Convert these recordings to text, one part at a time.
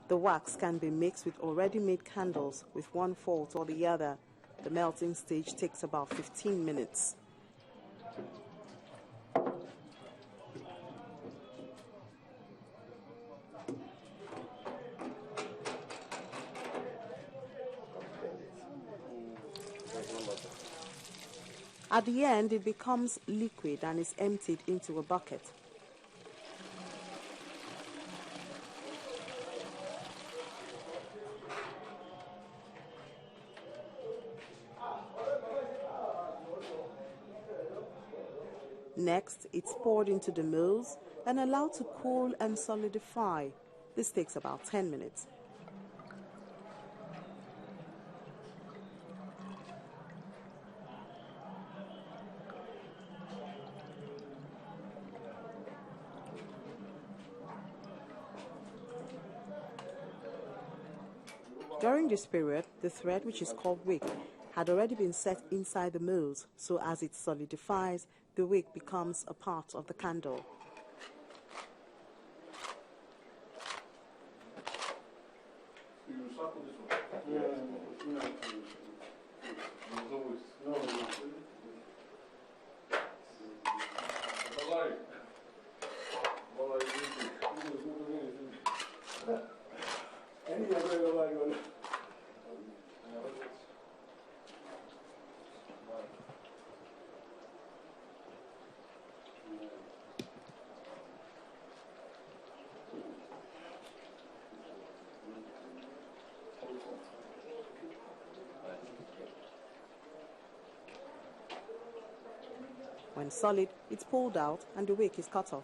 The wax can be mixed with already made candles with one fault or the other. The melting stage takes about 15 minutes. At the end, it becomes liquid and is emptied into a bucket. Next, it's poured into the molds and allowed to cool and solidify. This takes about 10 minutes. During this period, the thread, which is called wick, had already been set inside the molds, so as it solidifies, the wick becomes a part of the candle. When solid, it's pulled out and the wick is cut off.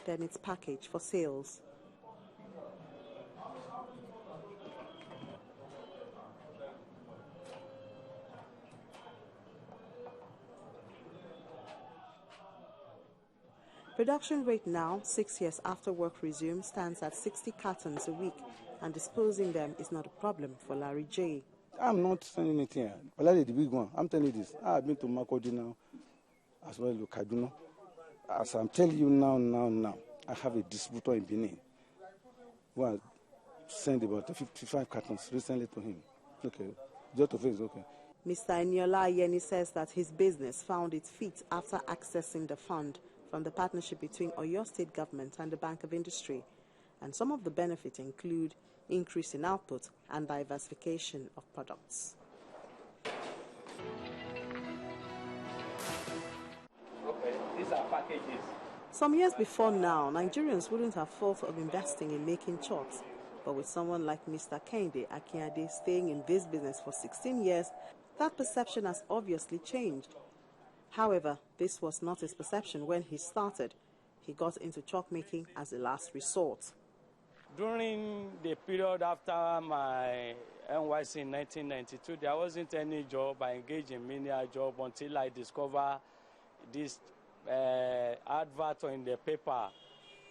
Then it's packaged for sales. Production rate now, 6 years after work resumed, stands at 60 cartons a week, and disposing them is not a problem for Larry J. I'm not saying anything. But the big one, I'm telling you this. I've been to Makodi now, as well as Kaduna. As I'm telling you now, I have a distributor in Benin who has sent about 55 cartons recently to him. Okay, just of it is okay. Mr. Eniola Ayeni says that his business found its feet after accessing the fund from the partnership between Oyo State Government and the Bank of Industry. And some of the benefits include increase in output and diversification of products. Okay, these are packages. Some years before now, Nigerians wouldn't have thought of investing in making chalks. But with someone like Mr. Kehinde Akinade staying in this business for 16 years, that perception has obviously changed. However, this was not his perception when he started. He got into chalk making as a last resort. During the period after my NYC in 1992, there wasn't any job. I engaged in menial job until I discovered this advert in the paper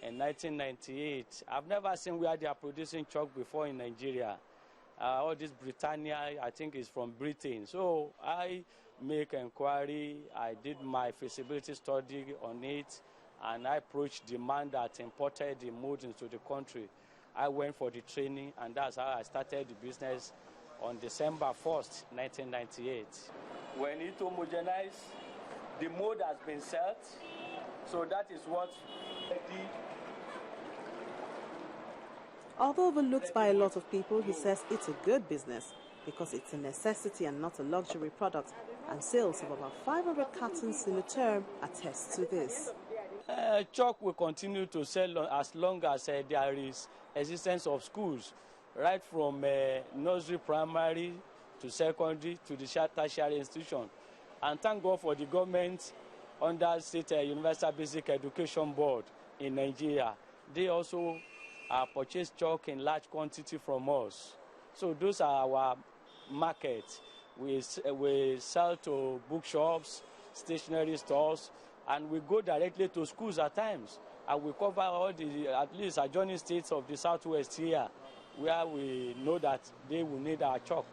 in 1998. I've never seen where they are producing chalk before in Nigeria. All this Britannia, I think, is from Britain. So I make inquiry. I did my feasibility study on it, and I approached the man that imported the mold into the country. I went for the training, and that's how I started the business on December 1st, 1998. When it homogenized, the mold has been set, so that is what I did. Although overlooked by a lot of people, he says it's a good business because it's a necessity and not a luxury product, and sales of about 500 cartons in a term attest to this. Chalk will continue to sell as long as there is existence of schools, right from nursery, primary to secondary to the tertiary institution. And thank God for the government under State Universal Basic Education Board in Nigeria. They also purchase chalk in large quantity from us. So those are our markets. We sell to bookshops, stationery stores, and we go directly to schools at times. And we cover all the, at least adjoining states of the Southwest here, where we know that they will need our chalk.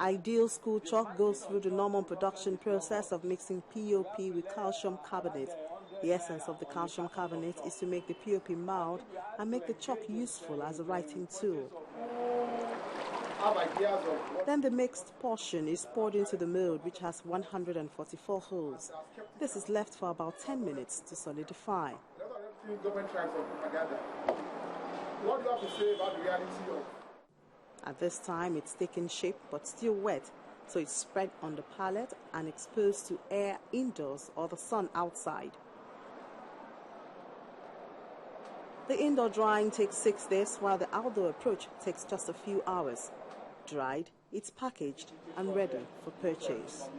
Ideal school chalk goes through the normal production process of mixing POP with calcium carbonate. The essence of the calcium carbonate is to make the POP mild and make the chalk useful as a writing tool. Then the mixed portion is poured into the mold, which has 144 holes. This is left for about 10 minutes to solidify. What do you have to say about the reality of? At this time, it's taking shape but still wet, so it's spread on the pallet and exposed to air indoors or the sun outside. The indoor drying takes 6 days, while the outdoor approach takes just a few hours. Dried, it's packaged and ready for purchase.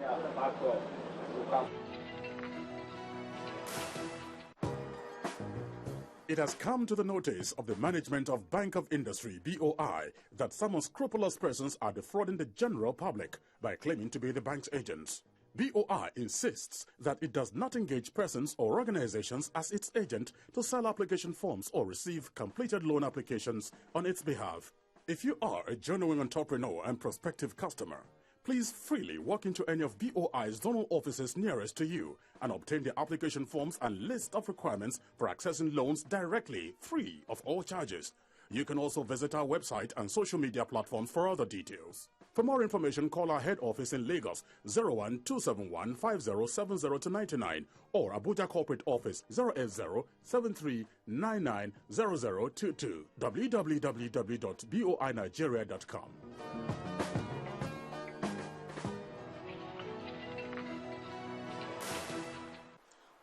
It has come to the notice of the management of Bank of Industry, BOI, that some unscrupulous persons are defrauding the general public by claiming to be the bank's agents. BOI insists that it does not engage persons or organizations as its agent to sell application forms or receive completed loan applications on its behalf. If you are a genuine entrepreneur and prospective customer, please freely walk into any of BOI's zonal offices nearest to you and obtain the application forms and list of requirements for accessing loans directly, free of all charges. You can also visit our website and social media platforms for other details. For more information, call our head office in Lagos 01271 5070-99 or Abuja Corporate Office 08073990022 www.boinigeria.com.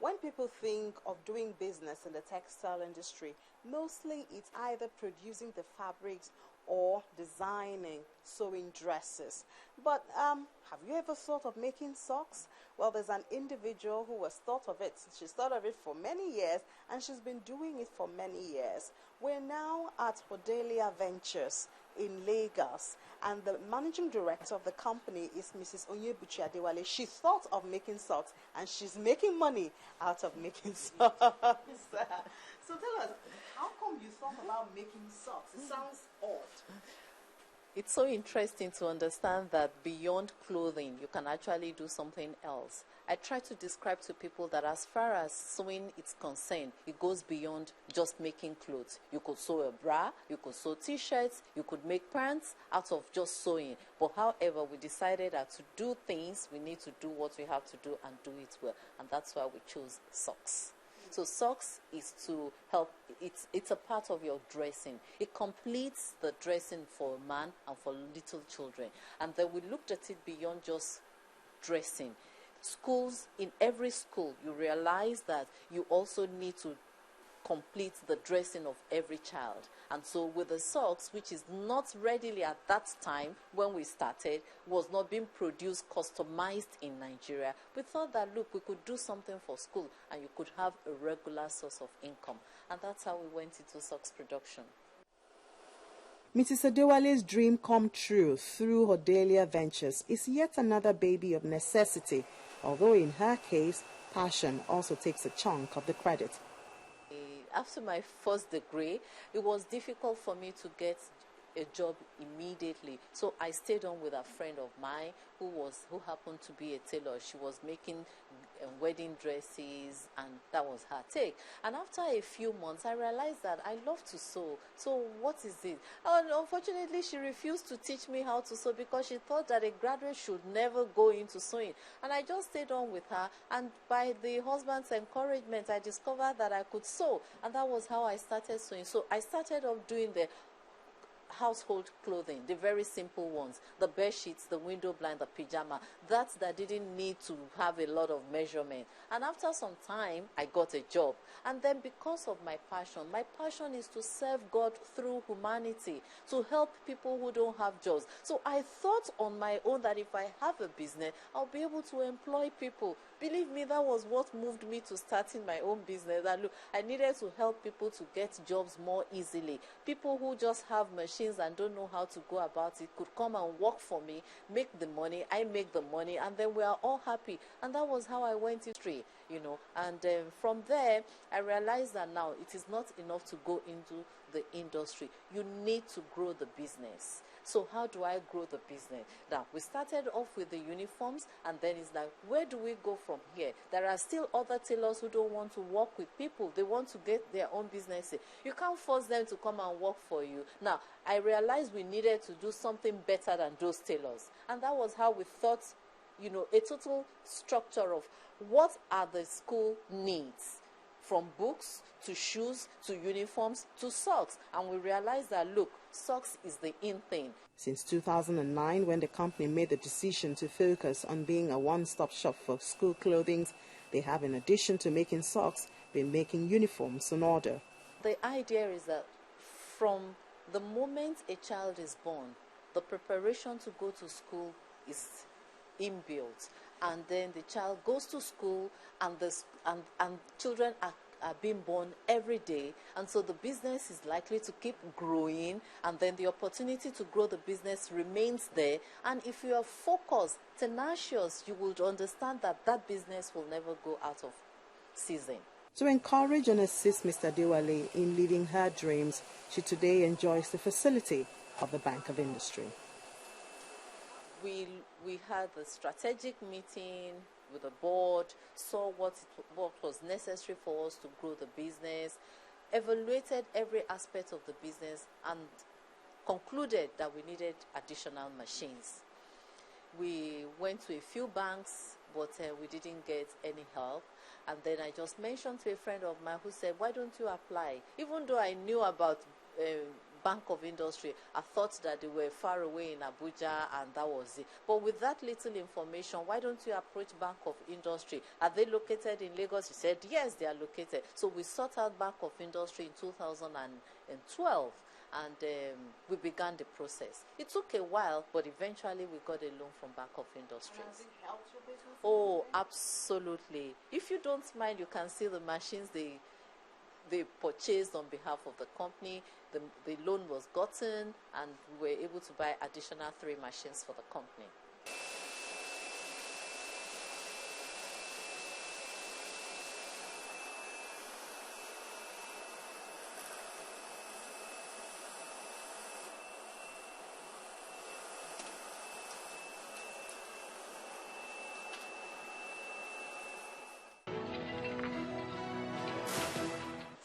When people think of doing business in the textile industry, mostly it's either producing the fabrics or designing, sewing dresses. But have you ever thought of making socks? Well, there's an individual who has thought of it. She's thought of it for many years, and she's been doing it for many years. We're now at Hodelia Ventures in Lagos, and the managing director of the company is Mrs. Onyebuchi Adewale. She thought of making socks, and she's making money out of making socks. So tell us, how come you thought about making socks? It sounds odd. It's so interesting to understand that beyond clothing, you can actually do something else. I try to describe to people that as far as sewing is concerned, it goes beyond just making clothes. You could sew a bra, you could sew t-shirts, you could make pants out of just sewing. But however, we decided that to do things, we need to do what we have to do and do it well. And that's why we chose socks. So socks is to help, it's a part of your dressing. It completes the dressing for a man and for little children. And then we looked at it beyond just dressing. Schools, in every school, you realize that you also need to complete the dressing of every child. And so with the socks, which is not readily at that time when we started, was not being produced, customized in Nigeria, we thought that, look, we could do something for school and you could have a regular source of income. And that's how we went into socks production. Mrs. Adewale's dream come true through Hodelia Ventures is yet another baby of necessity, although in her case, passion also takes a chunk of the credit. After my first degree, it was difficult for me to get a job immediately. So I stayed on with a friend of mine who happened to be a tailor. She was making wedding dresses, and that was her take. And after a few months, I realized that I love to sew. So what is it? And unfortunately, she refused to teach me how to sew because she thought that a graduate should never go into sewing. And I just stayed on with her, and by the husband's encouragement, I discovered that I could sew, and that was how I started sewing. So I started off doing the household clothing, the very simple ones, the bed sheets, the window blind, the pajama, that didn't need to have a lot of measurement. And after some time, I got a job. And then because of my passion is to serve God through humanity, to help people who don't have jobs. So I thought on my own that if I have a business, I'll be able to employ people. Believe me, that was what moved me to starting my own business. And look, I needed to help people to get jobs more easily. People who just have machines machines and don't know how to go about it could come and work for me, make the money, I make the money, and then we are all happy. And that was how I went into history, you know. And from there, I realized that now it is not enough to go into the industry. You need to grow the business. So how do I grow the business? Now, we started off with the uniforms, and then it's like, where do we go from here? There are still other tailors who don't want to work with people. They want to get their own business. You can't force them to come and work for you. Now, I realized we needed to do something better than those tailors. And that was how we thought, you know, a total structure of what are the school needs, from books to shoes to uniforms to socks. And we realized that, look, socks is the in thing. Since 2009, when the company made the decision to focus on being a one-stop shop for school clothing, they have, in addition to making socks, been making uniforms in order. The idea is that from the moment a child is born, the preparation to go to school is inbuilt. And then the child goes to school, and children are being born every day, and so the business is likely to keep growing, and then the opportunity to grow the business remains there. And if you are focused, tenacious, you will understand that that business will never go out of season. To encourage and assist Mr. Adewale in living her dreams, she today enjoys the facility of the Bank of Industry. We had a strategic meeting with the board, saw what was necessary for us to grow the business, evaluated every aspect of the business, and concluded that we needed additional machines. We went to a few banks, but we didn't get any help. And then I just mentioned to a friend of mine who said, why don't you apply? Even though I knew about Bank of Industry, I thought that they were far away in Abuja and that was it. But with that little information, why don't you approach Bank of Industry? Are they located in Lagos? He said, yes, they are located. So we sought out Bank of Industry in 2012, and we began the process. It took a while, but eventually we got a loan from Bank of Industry. Has it helped your business? Oh, absolutely. If you don't mind, you can see the machines they purchased on behalf of the company. The loan was gotten, and we were able to buy additional 3 machines for the company.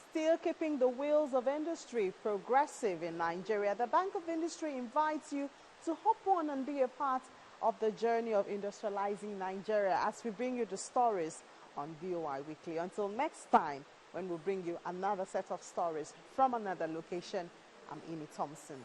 Still keeping the wheels of industry progressive in Nigeria, the Bank of Industry invites you to hop on and be a part of the journey of industrializing Nigeria as we bring you the stories on BOI Weekly. Until next time, when we bring you another set of stories from another location, I'm Amy Thompson.